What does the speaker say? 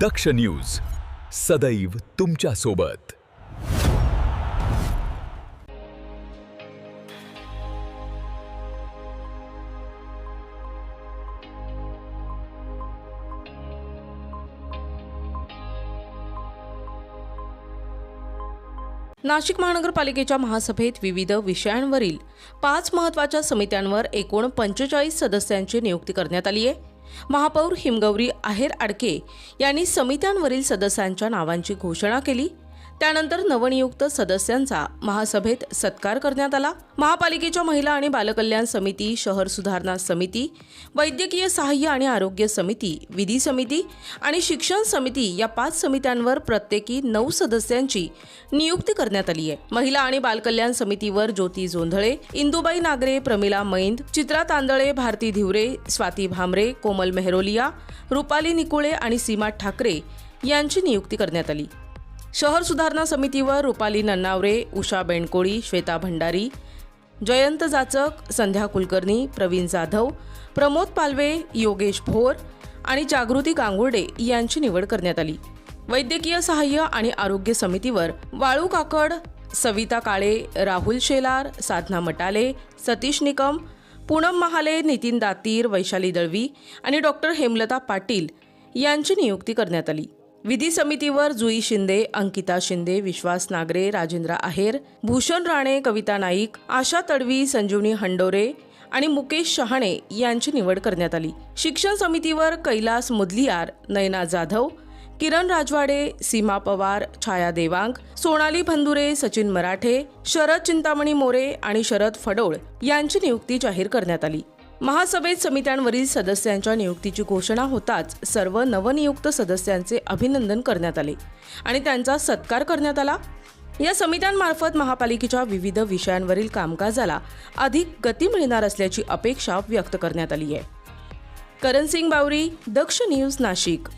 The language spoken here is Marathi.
दक्ष न्यूज सदैव तुमच्या सोबत। नाशिक महानगरपालिकेच्या महासभेत विविध विषयांवरील 5 महत्त्वाच्या समित्यांवर एकूण 45 सदस्यांची नियुक्ती करण्यात आली आहे। महापौर हिमगौरी आहेर आडके यांनी समित्यांवरील सदस्यांच्या नावांची घोषणा केली। त्यानंतर नवनियुक्त सदस्यांचा महासभेत सत्कार करण्यात आला। महापालिकेच्या महिला आणि बालकल्याण समिती, शहर सुधारणा समिती, वैद्यकीय सहाय्य आणि आरोग्य समिती, विधी समिती आणि शिक्षण समिती या 5 समित्यांवर प्रत्येकी 9 सदस्यांची नियुक्ती करण्यात आली आहे। महिला आणि बालकल्याण समितीवर ज्योती जोंधळे, इंदुबाई नागरे, प्रमिला मैंद, चित्रा तांदळे, भारती धिवरे, स्वाती भामरे, कोमल मेहरोलिया, रुपाली निकुळे आणि सीमा ठाकरे यांची नियुक्ती करण्यात आली। शहर सुधारणा समितीवर रुपाली नन्नावरे, उषा बेंडकोळी, श्वेता भंडारी, जयंत जाचक, संध्या कुलकर्णी, प्रवीण जाधव, प्रमोद पालवे, योगेश भोर आणि जागृती गांगुर्डे यांची निवड करण्यात आली। वैद्यकीय सहाय्य आणि आरोग्य समितीवर वाळू काकड, सविता काळे, राहुल शेलार, साधना मटाले, सतीश निकम, पूनम महाले, नितीन दातीर, वैशाली दळवी आणि डॉक्टर हेमलता पाटील यांची नियुक्ती करण्यात आली। विधी समितीवर जुई शिंदे, अंकिता शिंदे, विश्वास नागरे, राजेंद्र आहेर, भूषण राणे, कविता नाईक, आशा तडवी, संजीवनी हंडोरे आणि मुकेश शहाणे यांची निवड करण्यात आली। शिक्षण समितीवर कैलास मुदलियार, नयना जाधव, किरण राजवाडे, सीमा पवार, छाया देवांग, सोनाली भंदुरे, सचिन मराठे, शरद चिंतामणी मोरे आणि शरद फडोळ यांची नियुक्ती जाहीर करण्यात आली। महासभेत समित्यांवरील सदस्यांच्या नियुक्तीची घोषणा होताच सर्व नवनियुक्त सदस्यांचे अभिनंदन करण्यात आले आणि त्यांचा सत्कार करण्यात आला। या समित्यांमार्फत महापालिकेच्या विविध विषयांवरील कामकाजाला अधिक गती मिळणार असल्याची अपेक्षा व्यक्त करण्यात आली आहे। करण सिंग बावरी, दक्ष न्यूज, नाशिक।